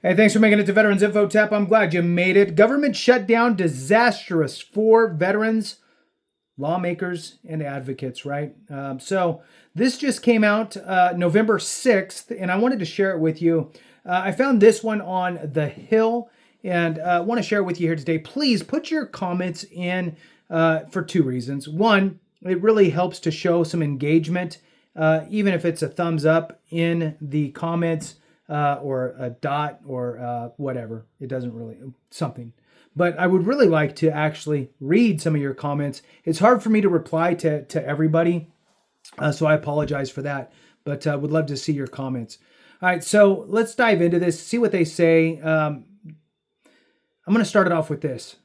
Hey, thanks for making it to Veterans Info Tap. I'm glad you made it. Government shutdown disastrous for veterans, lawmakers, and advocates, right? So this just came out November 6th, and I wanted to share it with you. I found this one on The Hill, and I want to share it with you here today. Please put your comments in for two reasons. One, it really helps to show some engagement, even if it's a thumbs up in the comments. Or a dot or whatever. It doesn't really, something. But I would really like to actually read some of your comments. It's hard for me to reply to everybody, so I apologize for that. But I would love to see your comments. All right, so let's dive into this, see what they say. I'm going to start it off with this.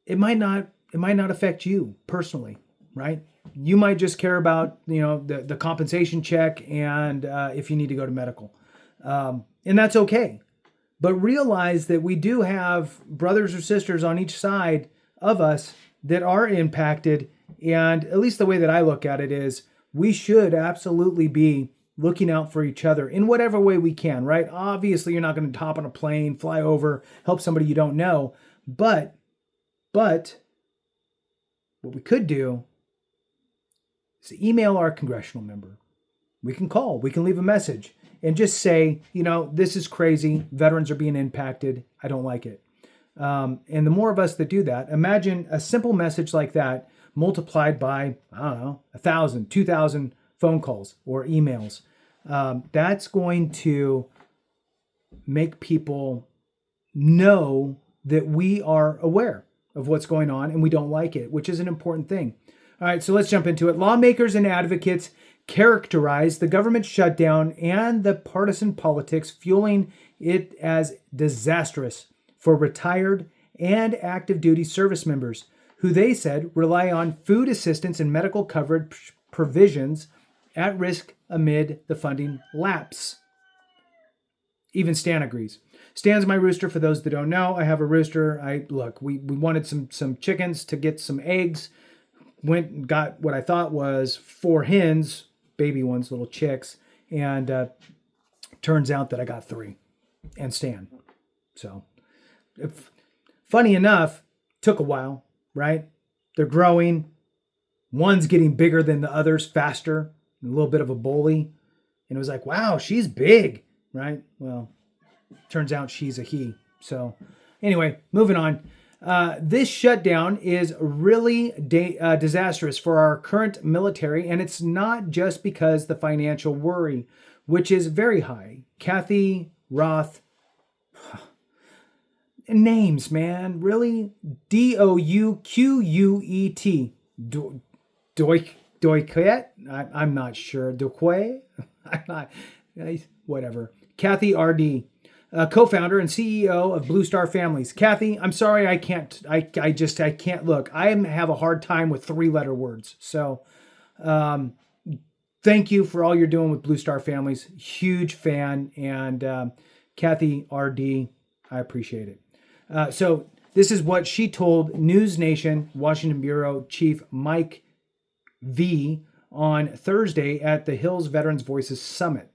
It might not affect you personally, right? You might just care about, the compensation check and if you need to go to medical. And that's okay. But realize that we do have brothers or sisters on each side of us that are impacted. And at least the way that I look at it is we should absolutely be looking out for each other in whatever way we can, right? Obviously, you're not going to hop on a plane, fly over, help somebody you don't know. But what we could do is email our congressional member. We can call, we can leave a message. And just say, this is crazy. Veterans are being impacted. I don't like it. And the more of us that do that, imagine a simple message like that multiplied by, 1,000, 2,000 phone calls or emails. That's going to make people know that we are aware of what's going on and we don't like it, which is an important thing. All right, so let's jump into it. Lawmakers and advocates characterize the government shutdown and the partisan politics fueling it as disastrous for retired and active duty service members who they said rely on food assistance and medical coverage provisions at risk amid the funding lapse. Even Stan agrees. Stan's my rooster. For those that don't know, I have a rooster. We wanted some chickens to get some eggs. Went and got what I thought was 4 hens, baby ones, little chicks, and turns out that I got 3 and Stan. So, funny enough, took a while, right? They're growing. One's getting bigger than the others, faster, a little bit of a bully. And it was like, wow, she's big, right? Well, turns out she's a he. So, anyway, moving on. This shutdown is really disastrous for our current military, and it's not just because the financial worry, which is very high. Kathy Roth, names, man, really? Douquet. Douquet? I'm not sure. Douquet? I'm not. Whatever. Kathy R.D., co-founder and CEO of Blue Star Families. Kathy, I'm sorry, I can't look. I have a hard time with 3-letter words. So, thank you for all you're doing with Blue Star Families. Huge fan. And Kathy R.D., I appreciate it. So this is what she told News Nation Washington Bureau Chief Mike V. on Thursday at the Hills Veterans Voices Summit.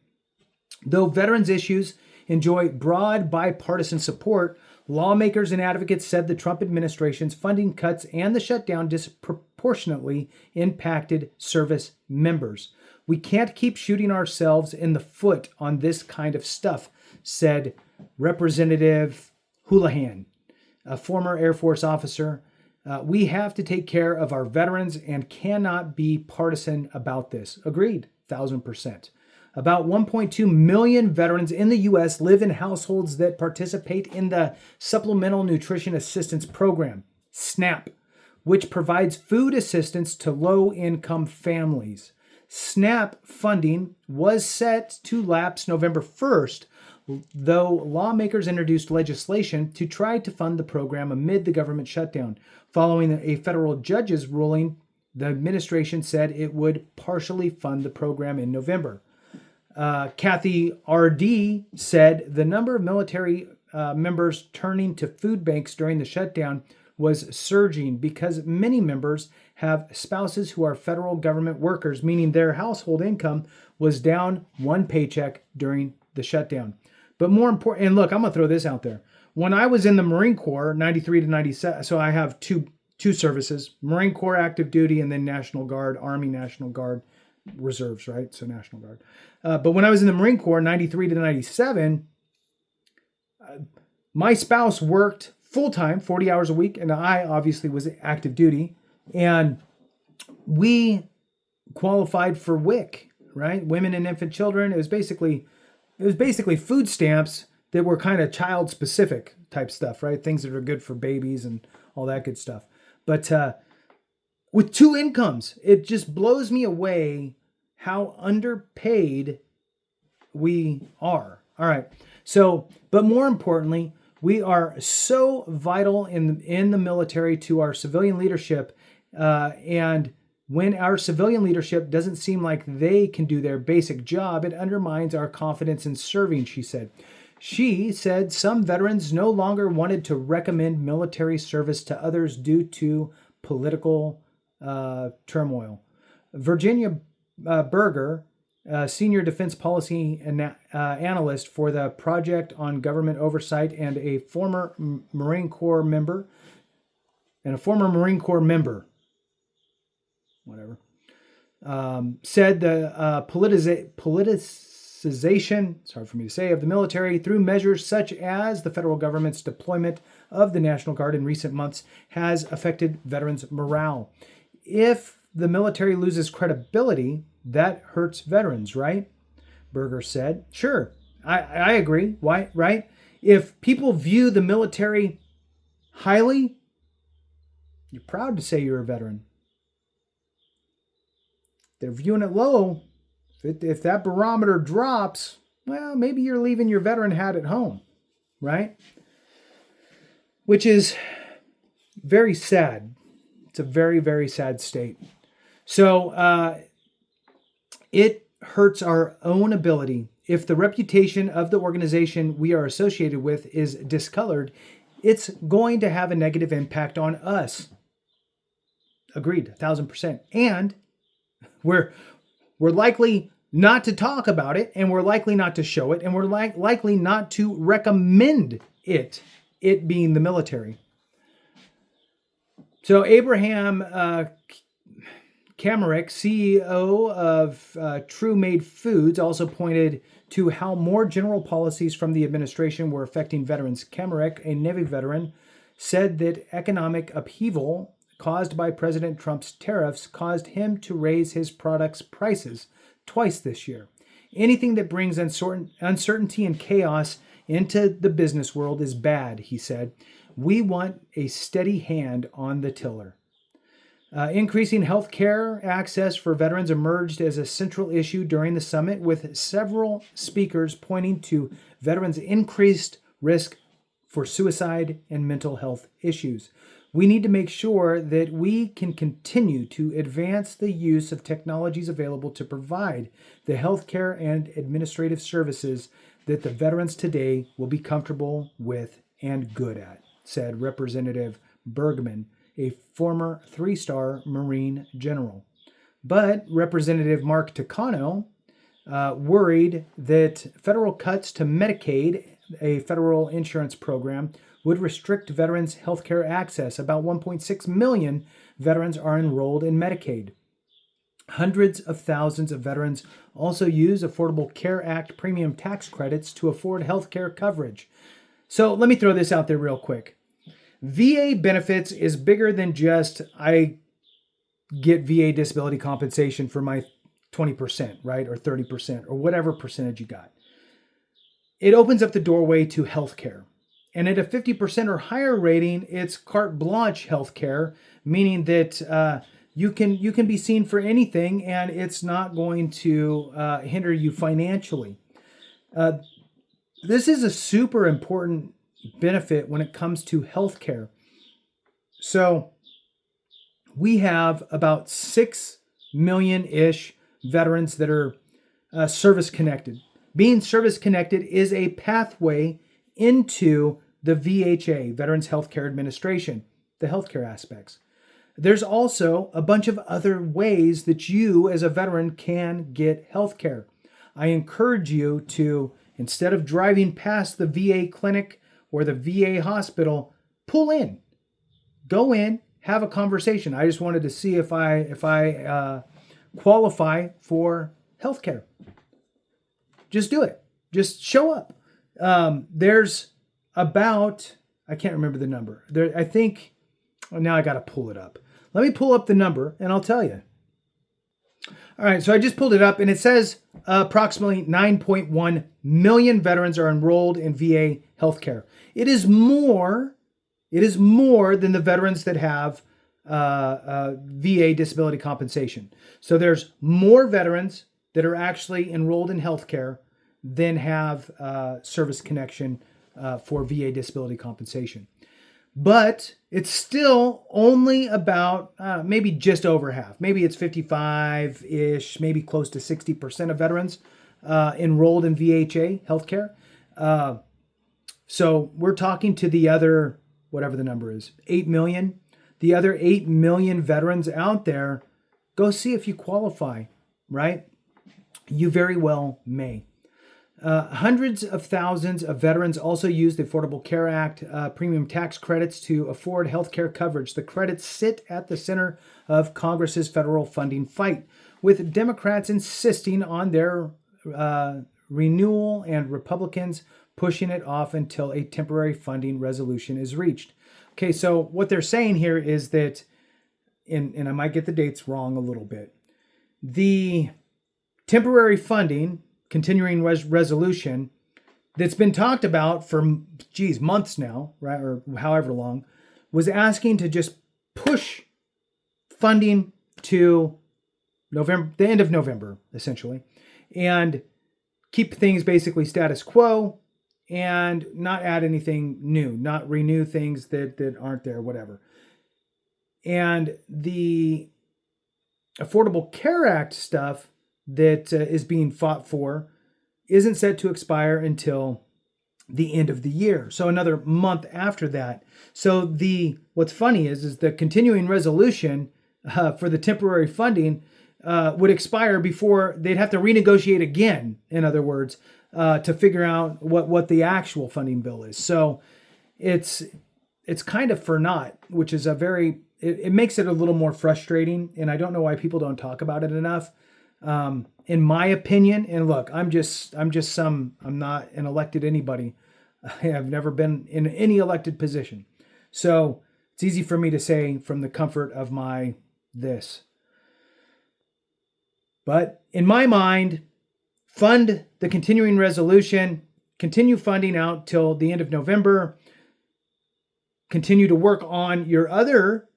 Though veterans issues enjoy broad bipartisan support, lawmakers and advocates said the Trump administration's funding cuts and the shutdown disproportionately impacted service members. We can't keep shooting ourselves in the foot on this kind of stuff, said Representative Houlihan, a former Air Force officer. We have to take care of our veterans and cannot be partisan about this. Agreed, 1,000%. About 1.2 million veterans in the U.S. live in households that participate in the Supplemental Nutrition Assistance Program, SNAP, which provides food assistance to low-income families. SNAP funding was set to lapse November 1st, though lawmakers introduced legislation to try to fund the program amid the government shutdown. Following a federal judge's ruling, the administration said it would partially fund the program in November. Kathy R.D. said the number of military members turning to food banks during the shutdown was surging because many members have spouses who are federal government workers, meaning their household income was down one paycheck during the shutdown. But more important, and look, I'm going to throw this out there. When I was in the Marine Corps, 93 to 97, so I have two services, Marine Corps active duty and then National Guard, Army National Guard, reserves, right? So National Guard. But when I was in the Marine Corps, 93 to 97, my spouse worked full-time, 40 hours a week, and I obviously was active duty. And we qualified for WIC, right? Women and infant children. It was basically food stamps that were kind of child-specific type stuff, right? Things that are good for babies and all that good stuff. But with two incomes, it just blows me away how underpaid we are. All right. So, but more importantly, we are so vital in the military to our civilian leadership. And when our civilian leadership doesn't seem like they can do their basic job, it undermines our confidence in serving, she said. She said some veterans no longer wanted to recommend military service to others due to political turmoil. Virginia Berger, senior defense policy analyst for the Project on Government Oversight and a former Marine Corps member, said the politicization, it's hard for me to say, of the military through measures such as the federal government's deployment of the National Guard in recent months has affected veterans' morale. If the military loses credibility, that hurts veterans, right? Berger said. Sure, I agree. Why, right? If people view the military highly, you're proud to say you're a veteran. They're viewing it low. If that barometer drops, well, maybe you're leaving your veteran hat at home, right? Which is very sad. It's a very, very sad state. So it hurts our own ability. If the reputation of the organization we are associated with is discolored, it's going to have a negative impact on us. Agreed, 1,000%. And we're likely not to talk about it, and we're likely not to show it, and we're likely not to recommend it being the military. So Abraham Kamerick, CEO of True Made Foods, also pointed to how more general policies from the administration were affecting veterans. Kamerick, a Navy veteran, said that economic upheaval caused by President Trump's tariffs caused him to raise his products' prices twice this year. Anything that brings uncertainty and chaos into the business world is bad, he said. We want a steady hand on the tiller. Increasing health care access for veterans emerged as a central issue during the summit, with several speakers pointing to veterans' increased risk for suicide and mental health issues. We need to make sure that we can continue to advance the use of technologies available to provide the healthcare and administrative services that the veterans today will be comfortable with and good at, said Representative Bergman, a former 3-star Marine general. But Representative Mark Takano worried that federal cuts to Medicaid, a federal insurance program, would restrict veterans' healthcare access. About 1.6 million veterans are enrolled in Medicaid. Hundreds of thousands of veterans also use Affordable Care Act premium tax credits to afford healthcare coverage. So let me throw this out there real quick. VA benefits is bigger than just I get VA disability compensation for my 20%, right? Or 30%, or whatever percentage you got. It opens up the doorway to healthcare. And at a 50% or higher rating, it's carte blanche healthcare, meaning that you can be seen for anything and it's not going to hinder you financially. This is a super important benefit when it comes to healthcare. So we have about 6 million-ish veterans that are service-connected. Being service-connected is a pathway into the VHA, Veterans Healthcare Administration, the healthcare aspects. There's also a bunch of other ways that you as a veteran can get healthcare. I encourage you to Instead of driving past the VA clinic or the VA hospital, pull in, go in, have a conversation. I just wanted to see if I qualify for healthcare. Just do it. Just show up. There's about, I can't remember the number. I think, now I got to pull it up. Let me pull up the number and I'll tell you. All right, so I just pulled it up and it says approximately 9.1 million veterans are enrolled in VA healthcare. It is more than the veterans that have VA disability compensation. So there's more veterans that are actually enrolled in healthcare than have service connection for VA disability compensation. But it's still only about maybe just over half. Maybe it's 55-ish, maybe close to 60% of veterans enrolled in VHA healthcare. So we're talking to the other, whatever the number is, 8 million. The other 8 million veterans out there, go see if you qualify, right? You very well may. Hundreds of thousands of veterans also use the Affordable Care Act premium tax credits to afford health care coverage. The credits sit at the center of Congress's federal funding fight, with Democrats insisting on their renewal and Republicans pushing it off until a temporary funding resolution is reached. Okay, so what they're saying here is that, and I might get the dates wrong a little bit, the temporary funding continuing resolution that's been talked about for, months now, right, or however long, was asking to just push funding to November, the end of November, essentially, and keep things basically status quo and not add anything new, not renew things that aren't there, whatever. And the Affordable Care Act stuff that is being fought for isn't set to expire until the end of the year. So another month after that. So what's funny is the continuing resolution for the temporary funding would expire before they'd have to renegotiate again, in other words, to figure out what the actual funding bill is. So it's kind of for naught, which is it makes it a little more frustrating. And I don't know why people don't talk about it enough. In my opinion, and look, I'm not an elected anybody. I've never been in any elected position. So it's easy for me to say from the comfort of this. But in my mind, fund the continuing resolution, continue funding out till the end of November, continue to work on your other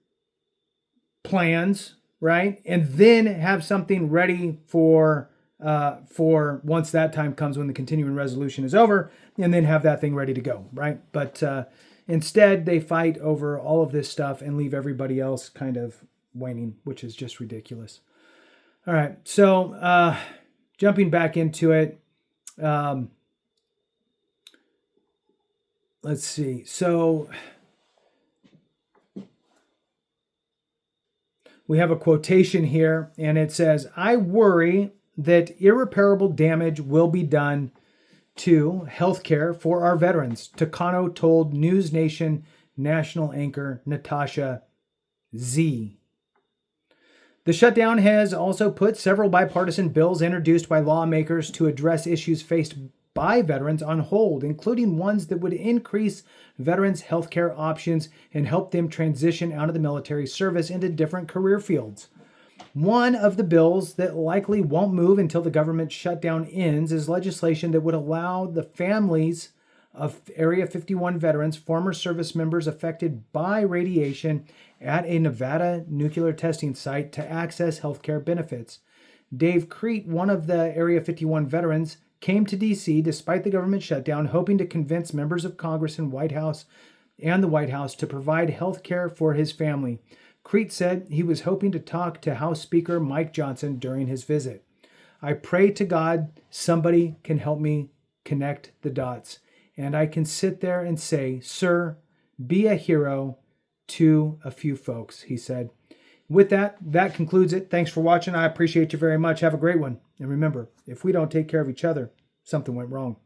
plans, right? And then have something ready for once that time comes when the continuing resolution is over, and then have that thing ready to go, right? But instead, they fight over all of this stuff and leave everybody else kind of whining, which is just ridiculous. All right, so jumping back into it, let's see. So we have a quotation here, and it says, "I worry that irreparable damage will be done to healthcare for our veterans," Takano told News Nation national anchor Natasha Z. The shutdown has also put several bipartisan bills introduced by lawmakers to address issues faced by veterans on hold, including ones that would increase veterans' healthcare options and help them transition out of the military service into different career fields. One of the bills that likely won't move until the government shutdown ends is legislation that would allow the families of Area 51 veterans, former service members affected by radiation at a Nevada nuclear testing site, to access healthcare benefits. Dave Crete, one of the Area 51 veterans, came to D.C. despite the government shutdown, hoping to convince members of Congress and the White House to provide health care for his family. Crete said he was hoping to talk to House Speaker Mike Johnson during his visit. "I pray to God somebody can help me connect the dots, and I can sit there and say, 'Sir, be a hero to a few folks,'" he said. With that concludes it. Thanks for watching. I appreciate you very much. Have a great one. And remember, if we don't take care of each other, something went wrong.